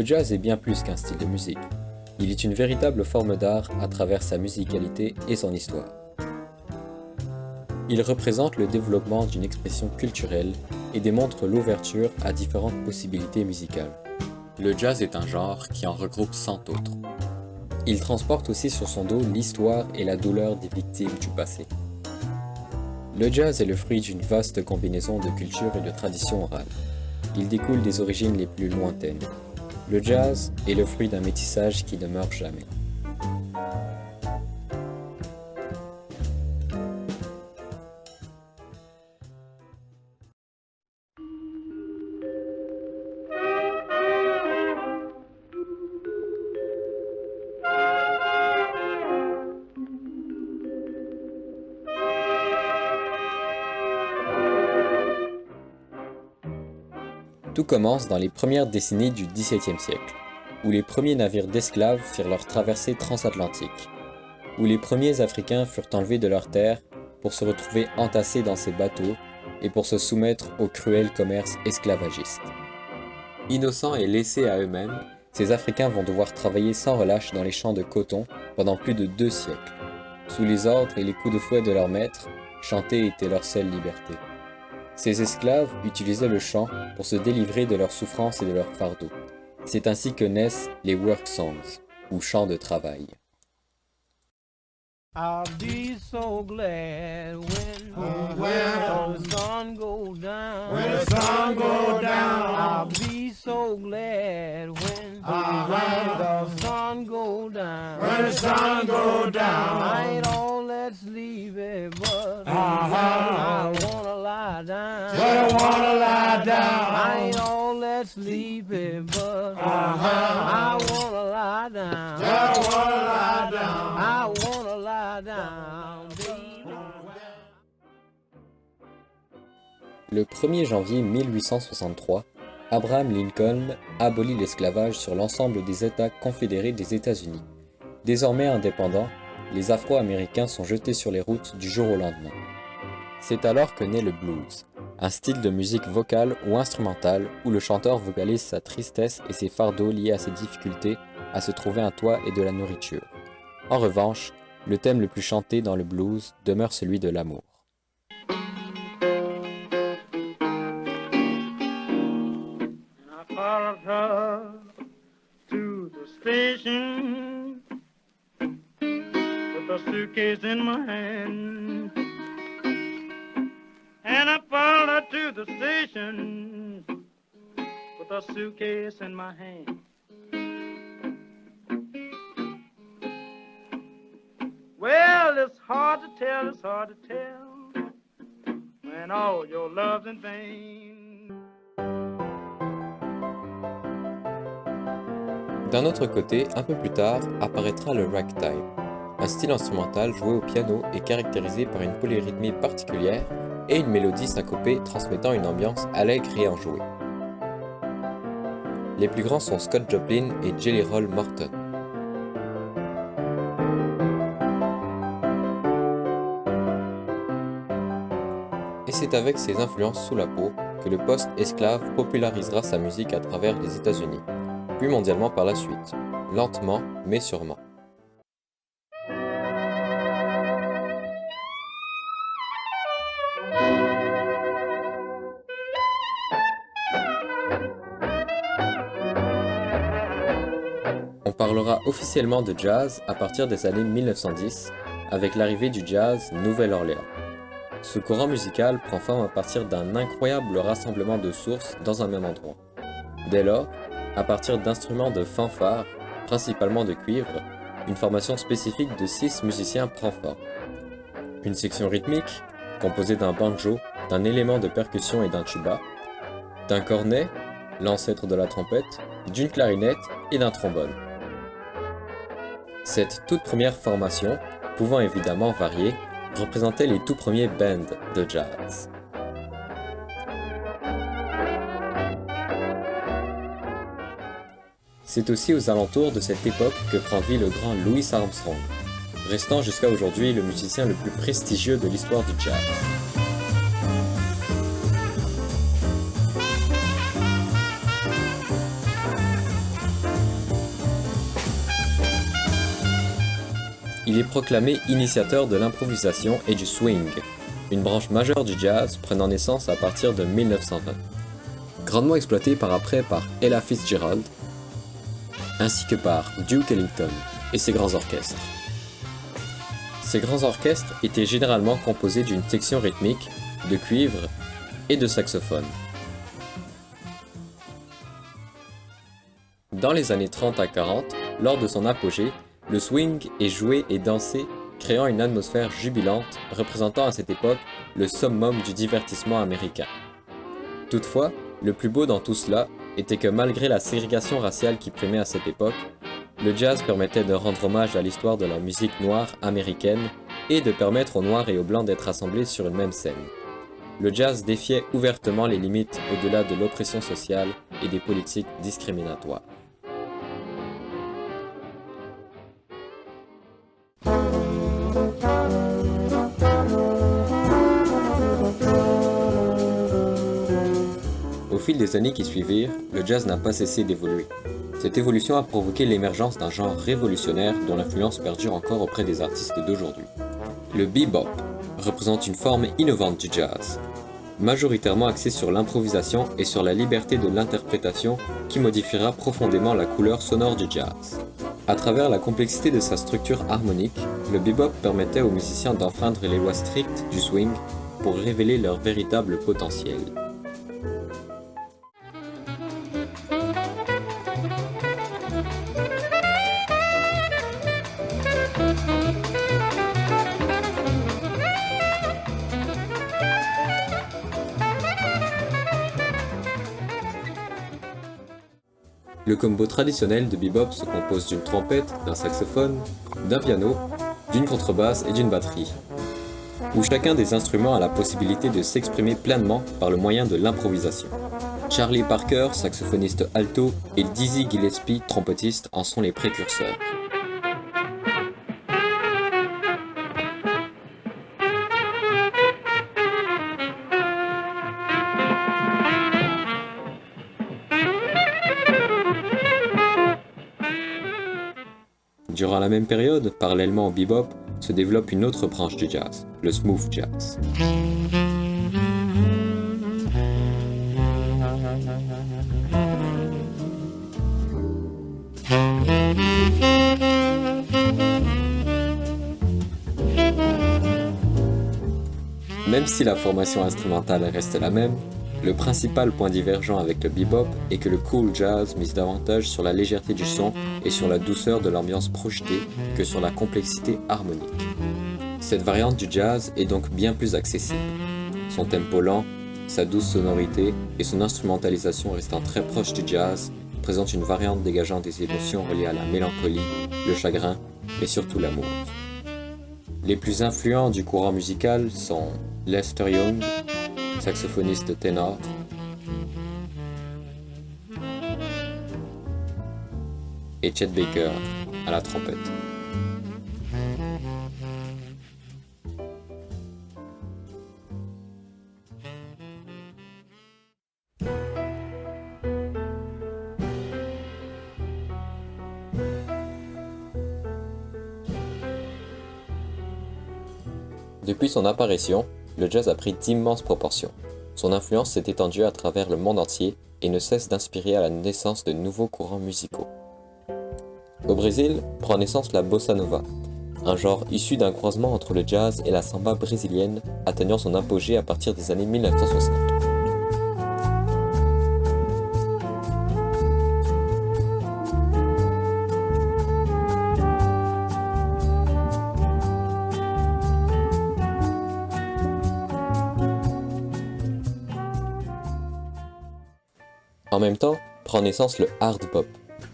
Le jazz est bien plus qu'un style de musique. Il est une véritable forme d'art à travers sa musicalité et son histoire. Il représente le développement d'une expression culturelle et démontre l'ouverture à différentes possibilités musicales. Le jazz est un genre qui en regroupe 100 autres. Il transporte aussi sur son dos l'histoire et la douleur des victimes du passé. Le jazz est le fruit d'une vaste combinaison de cultures et de traditions orales. Il découle des origines les plus lointaines. Le jazz est le fruit d'un métissage qui ne meurt jamais. Tout commence dans les premières décennies du XVIIe siècle, où les premiers navires d'esclaves firent leur traversée transatlantique, où les premiers Africains furent enlevés de leurs terres pour se retrouver entassés dans ces bateaux et pour se soumettre au cruel commerce esclavagiste. Innocents et laissés à eux-mêmes, ces Africains vont devoir travailler sans relâche dans les champs de coton pendant plus de 2 siècles. Sous les ordres et les coups de fouet de leurs maîtres, chanter était leur seule liberté. Ces esclaves utilisaient le chant pour se délivrer de leurs souffrances et de leurs fardeaux. C'est ainsi que naissent les work songs, ou chants de travail. I'll be so glad when the sun goes down. When the sun go down. I'll be so glad when the sun go down. When the sun go down. I ain't all that sleepy, but I wanna lie down. But I wanna lie down. I ain't all that sleepy, but I wanna lie down. But I wanna lie down. I wanna lie down, baby. Le 1er janvier 1863, Abraham Lincoln abolit l'esclavage sur l'ensemble des États confédérés des États-Unis. Désormais indépendants, les Afro-Américains sont jetés sur les routes du jour au lendemain. C'est alors que naît le blues, un style de musique vocale ou instrumentale où le chanteur vocalise sa tristesse et ses fardeaux liés à ses difficultés à se trouver un toit et de la nourriture. En revanche, le thème le plus chanté dans le blues demeure celui de l'amour. I followed her to the station with a suitcase in my hand. And I followed her to the station with a suitcase in my hand. Well, it's hard to tell when all your love's in vain. D'un autre côté, un peu plus tard, apparaîtra le ragtime, un style instrumental joué au piano et caractérisé par une polyrythmie particulière et une mélodie syncopée transmettant une ambiance allègre et enjouée. Les plus grands sont Scott Joplin et Jelly Roll Morton. Et c'est avec ces influences sous la peau que le post-esclave popularisera sa musique à travers les États-Unis, puis mondialement par la suite, lentement mais sûrement. On parlera officiellement de jazz à partir des années 1910, avec l'arrivée du jazz Nouvelle-Orléans. Ce courant musical prend forme à partir d'un incroyable rassemblement de sources dans un même endroit. Dès lors, à partir d'instruments de fanfare, principalement de cuivre, une formation spécifique de 6 musiciens prend forme. Une section rythmique, composée d'un banjo, d'un élément de percussion et d'un tuba, d'un cornet, l'ancêtre de la trompette, d'une clarinette et d'un trombone. Cette toute première formation, pouvant évidemment varier, représentait les tout premiers bands de jazz. C'est aussi aux alentours de cette époque que prend vie le grand Louis Armstrong, restant jusqu'à aujourd'hui le musicien le plus prestigieux de l'histoire du jazz. Il est proclamé initiateur de l'improvisation et du swing, une branche majeure du jazz prenant naissance à partir de 1920. Grandement exploité par après par Ella Fitzgerald, ainsi que par Duke Ellington et ses grands orchestres. Ces grands orchestres étaient généralement composés d'une section rythmique, de cuivre et de saxophone. Dans les années 30 à 40, lors de son apogée, le swing est joué et dansé, créant une atmosphère jubilante représentant à cette époque le summum du divertissement américain. Toutefois, le plus beau dans tout cela était que malgré la ségrégation raciale qui primait à cette époque, le jazz permettait de rendre hommage à l'histoire de la musique noire américaine et de permettre aux Noirs et aux Blancs d'être assemblés sur une même scène. Le jazz défiait ouvertement les limites au-delà de l'oppression sociale et des politiques discriminatoires. Au fil des années qui suivirent, le jazz n'a pas cessé d'évoluer. Cette évolution a provoqué l'émergence d'un genre révolutionnaire dont l'influence perdure encore auprès des artistes d'aujourd'hui. Le bebop représente une forme innovante du jazz, majoritairement axée sur l'improvisation et sur la liberté de l'interprétation qui modifiera profondément la couleur sonore du jazz. À travers la complexité de sa structure harmonique, le bebop permettait aux musiciens d'enfreindre les lois strictes du swing pour révéler leur véritable potentiel. Le combo traditionnel de bebop se compose d'une trompette, d'un saxophone, d'un piano, d'une contrebasse et d'une batterie, où chacun des instruments a la possibilité de s'exprimer pleinement par le moyen de l'improvisation. Charlie Parker, saxophoniste alto, et Dizzy Gillespie, trompettiste, en sont les précurseurs. Durant la même période, parallèlement au bebop, se développe une autre branche du jazz, le smooth jazz. Même si la formation instrumentale reste la même, le principal point divergent avec le bebop est que le cool jazz mise davantage sur la légèreté du son et sur la douceur de l'ambiance projetée que sur la complexité harmonique. Cette variante du jazz est donc bien plus accessible. Son tempo lent, sa douce sonorité et son instrumentalisation restant très proche du jazz présentent une variante dégageant des émotions reliées à la mélancolie, le chagrin et surtout l'amour. Les plus influents du courant musical sont Lester Young, saxophoniste ténor, et Chet Baker à la trompette. Depuis son apparition, le jazz a pris d'immenses proportions. Son influence s'est étendue à travers le monde entier et ne cesse d'inspirer à la naissance de nouveaux courants musicaux. Au Brésil prend naissance la bossa nova, un genre issu d'un croisement entre le jazz et la samba brésilienne, atteignant son apogée à partir des années 1960. En même temps, prend naissance le hard bop.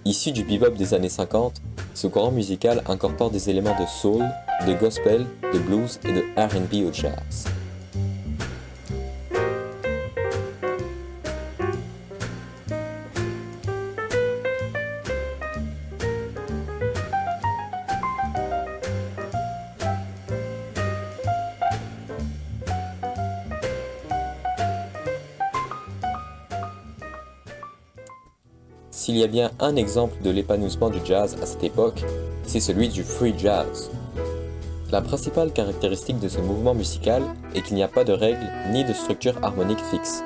Issu du bebop des années 50, ce courant musical incorpore des éléments de soul, de gospel, de blues et de R&B au jazz. S'il y a bien un exemple de l'épanouissement du jazz à cette époque, c'est celui du free jazz. La principale caractéristique de ce mouvement musical est qu'il n'y a pas de règles ni de structure harmonique fixe.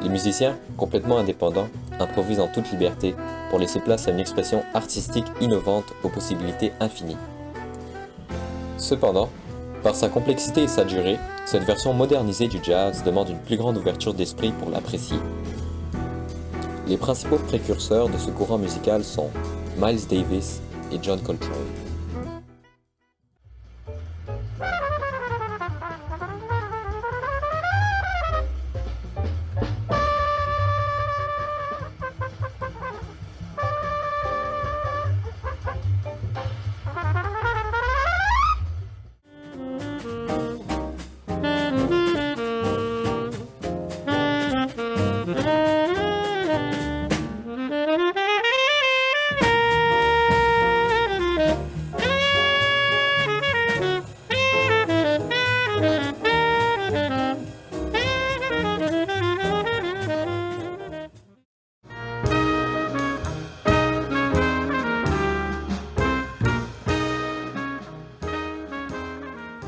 Les musiciens, complètement indépendants, improvisent en toute liberté pour laisser place à une expression artistique innovante aux possibilités infinies. Cependant, par sa complexité et sa durée, cette version modernisée du jazz demande une plus grande ouverture d'esprit pour l'apprécier. Les principaux précurseurs de ce courant musical sont Miles Davis et John Coltrane.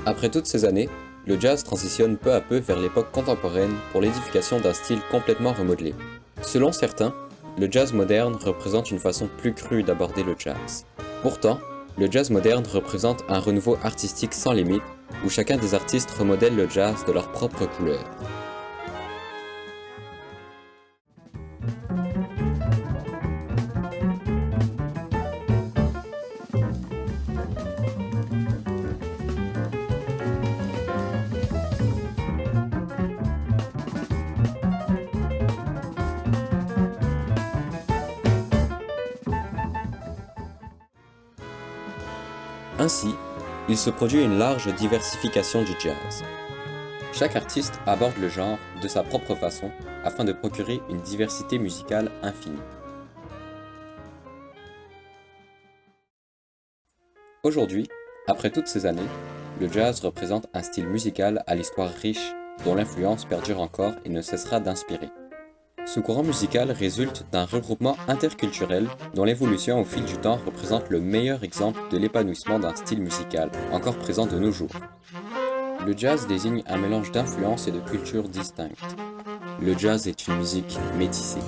Après toutes ces années, le jazz transitionne peu à peu vers l'époque contemporaine pour l'édification d'un style complètement remodelé. Selon certains, le jazz moderne représente une façon plus crue d'aborder le jazz. Pourtant, le jazz moderne représente un renouveau artistique sans limite, où chacun des artistes remodèle le jazz de leur propre couleur. Ainsi, il se produit une large diversification du jazz. Chaque artiste aborde le genre de sa propre façon afin de procurer une diversité musicale infinie. Aujourd'hui, après toutes ces années, le jazz représente un style musical à l'histoire riche dont l'influence perdure encore et ne cessera d'inspirer. Ce courant musical résulte d'un regroupement interculturel dont l'évolution au fil du temps représente le meilleur exemple de l'épanouissement d'un style musical, encore présent de nos jours. Le jazz désigne un mélange d'influences et de cultures distinctes. Le jazz est une musique métissée.